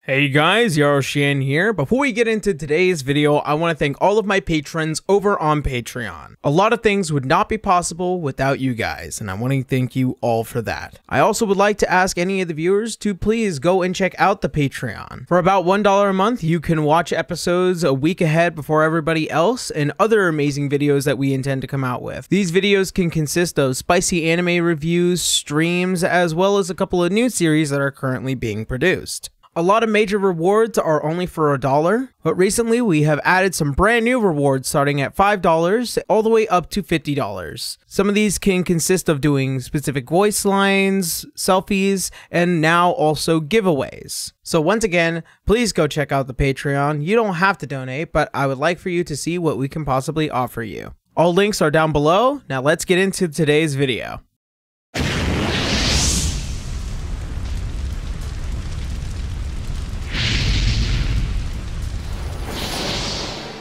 Hey guys, Yaroshian here. Before we get into today's video, I want to thank all of my patrons over on Patreon. A lot of things would not be possible without you guys, and I want to thank you all for that. I also would like to ask any of the viewers to please go and check out the Patreon. For about $1 a month, you can watch episodes a week ahead before everybody else and other amazing videos that we intend to come out with. These videos can consist of spicy anime reviews, streams, as well as a couple of new series that are currently being produced. A lot of major rewards are only for $1, but recently we have added some brand new rewards starting at $5 all the way up to $50. Some of these can consist of doing specific voice lines, selfies, and now also giveaways. So once again, please go check out the Patreon. You don't have to donate, but I would like for you to see what we can possibly offer you. All links are down below. Now let's get into today's video.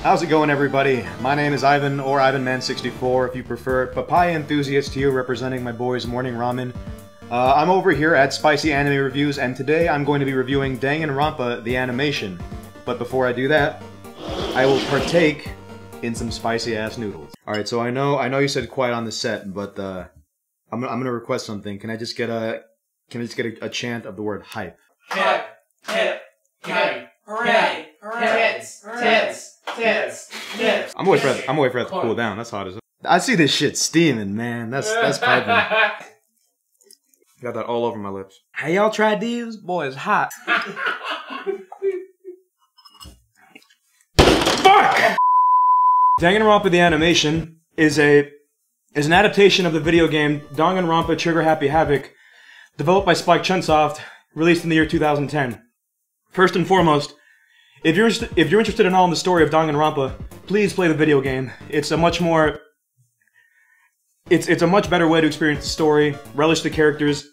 How's it going, everybody? My name is Ivan, or IvanMan64 if you prefer. Papaya enthusiast here, representing my boys Morning Ramen. I'm over here at Spicy Anime Reviews, and today I'm going to be reviewing Danganronpa the animation. But before I do that, I will partake in some spicy-ass noodles. Alright, so I know you said quiet on the set, but I'm gonna request something. Can I just get a chant of the word hype? Hype, hip, hype, hooray, tits, tits. Tits. Tits. I'm waiting for that to cool down. That's hot as I see this shit steaming, man. That's piping. Got that all over my lips. Hey, y'all tried these? Boy, it's hot. Fuck! Danganronpa the animation is an adaptation of the video game Danganronpa Trigger Happy Havoc, developed by Spike Chunsoft, released in the year 2010. First and foremost, if you're interested in all in the story of Danganronpa, please play the video game. It's a much more... It's a much better way to experience the story, relish the characters,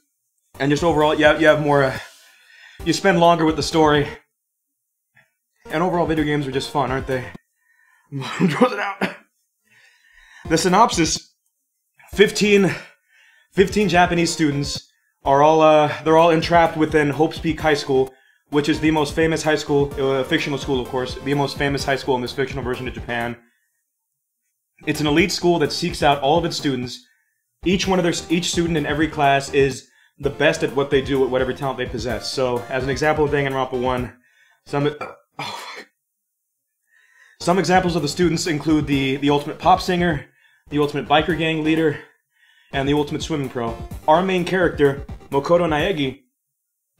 and just overall, you have more... you spend longer with the story. And overall, video games are just fun, aren't they? Throws it out. The synopsis: 15 Japanese students are they're all entrapped within Hope's Peak High School, which is the most famous high school, fictional school of course, the most famous high school in this fictional version of Japan. It's an elite school that seeks out all of its students. Each student in every class is the best at what they do, at whatever talent they possess. So, as an example of Danganronpa 1, some examples of the students include the ultimate pop singer, the ultimate biker gang leader, and the ultimate swimming pro. Our main character, Makoto Naegi,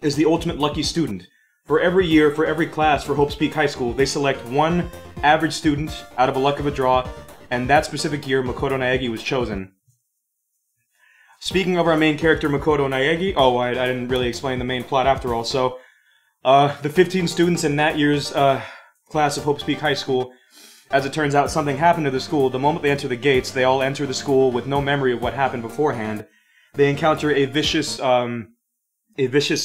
is the ultimate lucky student. For every year, for every class for Hope's Peak High School, they select one average student out of a luck of a draw, and that specific year, Makoto Naegi was chosen. Speaking of our main character, Makoto Naegi, I didn't really explain the main plot after all, so, the 15 students in that year's, class of Hope's Peak High School, as it turns out, something happened to the school. The moment they enter the gates, they all enter the school with no memory of what happened beforehand. They encounter a vicious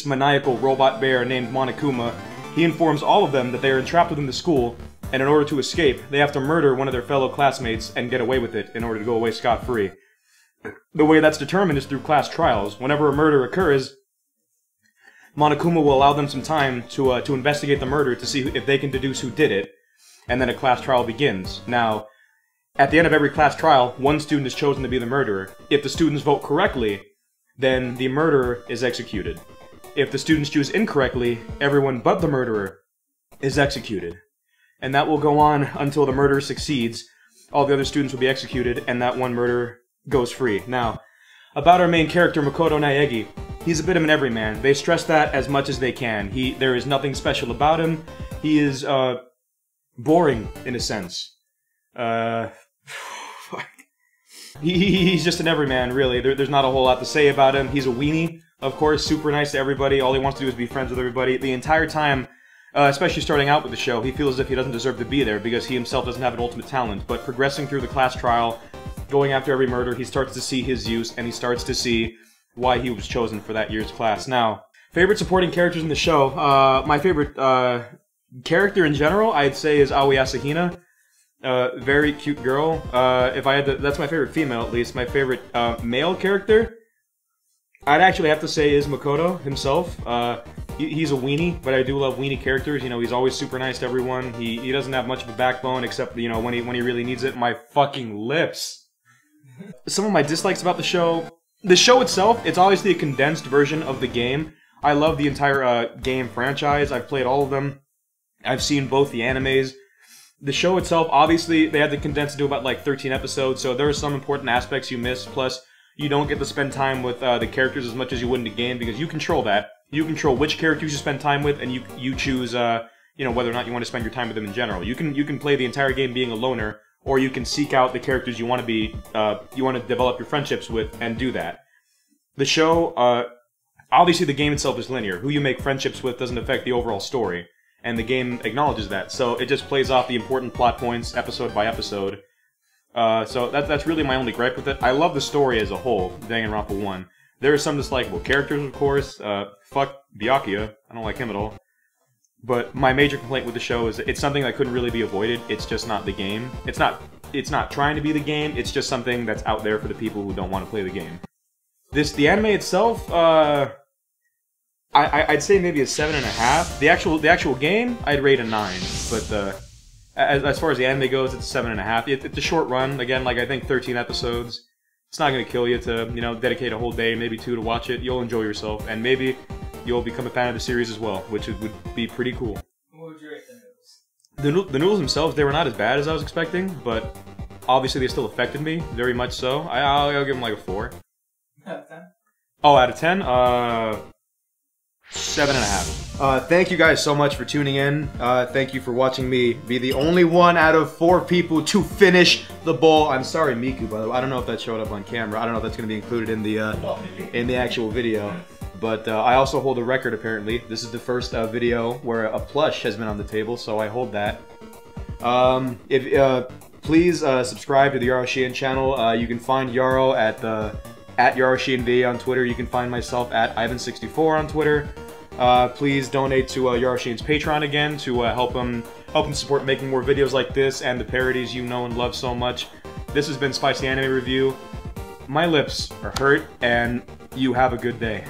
maniacal robot bear named Monokuma. He informs all of them that they are entrapped within the school, and in order to escape, they have to murder one of their fellow classmates and get away with it in order to go away scot-free. The way that's determined is through class trials. Whenever a murder occurs, Monokuma will allow them some time to investigate the murder to see if they can deduce who did it, and then a class trial begins. Now, at the end of every class trial, one student is chosen to be the murderer. If the students vote correctly, then the murderer is executed. If the students choose incorrectly, everyone but the murderer is executed. And that will go on until the murderer succeeds. All the other students will be executed, and that one murderer goes free. Now, about our main character, Makoto Naegi, he's a bit of an everyman. They stress that as much as they can. There is nothing special about him. He is, boring, in a sense. He's just an everyman, really. There's not a whole lot to say about him. He's a weenie, of course, super nice to everybody. All he wants to do is be friends with everybody. The entire time, especially starting out with the show, he feels as if he doesn't deserve to be there because he himself doesn't have an ultimate talent. But progressing through the class trial, going after every murder, he starts to see his use, and he starts to see why he was chosen for that year's class. Now, favorite supporting characters in the show. My favorite character in general, I'd say, is Aoi Asahina. Very cute girl. If I had to, that's my favorite female, at least. My favorite male character I'd actually have to say is Makoto himself. He's a weenie, but I do love weenie characters. You know, he's always super nice to everyone. He doesn't have much of a backbone, except, you know, when he really needs it. My fucking lips. Some of my dislikes about the show. The show itself, it's obviously a condensed version of the game. I love the entire game franchise. I've played all of them. I've seen both the animes. The show itself, obviously, they had to condense it to about like 13 episodes, so there are some important aspects you miss. Plus, you don't get to spend time with the characters as much as you would in the game, because you control that. You control which characters you spend time with, and you choose, you know, whether or not you want to spend your time with them in general. You can play the entire game being a loner, or you can seek out the characters you want to be, you want to develop your friendships with, and do that. The show, obviously the game itself is linear. Who you make friendships with doesn't affect the overall story, and the game acknowledges that. So it just plays off the important plot points episode by episode. So that's really my only gripe with it. I love the story as a whole, Danganronpa 1. There are some dislikable characters, of course. Fuck Byakuya. I don't like him at all. But my major complaint with the show is that it's something that couldn't really be avoided. It's just not the game. It's not trying to be the game. It's just something that's out there for the people who don't want to play the game. The anime itself, I'd say maybe a 7.5. The actual game, I'd rate a 9. But as far as the anime goes, it's a 7.5. It's a short run. Again, like I think 13 episodes. It's not going to kill you to, you know, dedicate a whole day, maybe 2 to watch it. You'll enjoy yourself, and maybe you'll become a fan of the series as well, which would be pretty cool. What would you rate the noodles? The noodles themselves, they were not as bad as I was expecting, but obviously they still affected me, very much so. I'll give them like a 4. Out of 10? Oh, out of 10? 7.5. Thank you guys so much for tuning in. Thank you for watching me be the only one out of 4 people to finish the bowl. I'm sorry, Miku, by the way. I don't know if that showed up on camera. I don't know if that's going to be included in the actual video. But I also hold a record, apparently. This is the first video where a plush has been on the table, so I hold that. Please subscribe to the Yaroshian channel. You can find Yaro at YaroshianV on Twitter. You can find myself at IvanMan64 on Twitter. Please donate to Yaroshian's Patreon again to help him support making more videos like this and the parodies you know and love so much. This has been Spicy Anime Review. My lips are hurt, and you have a good day.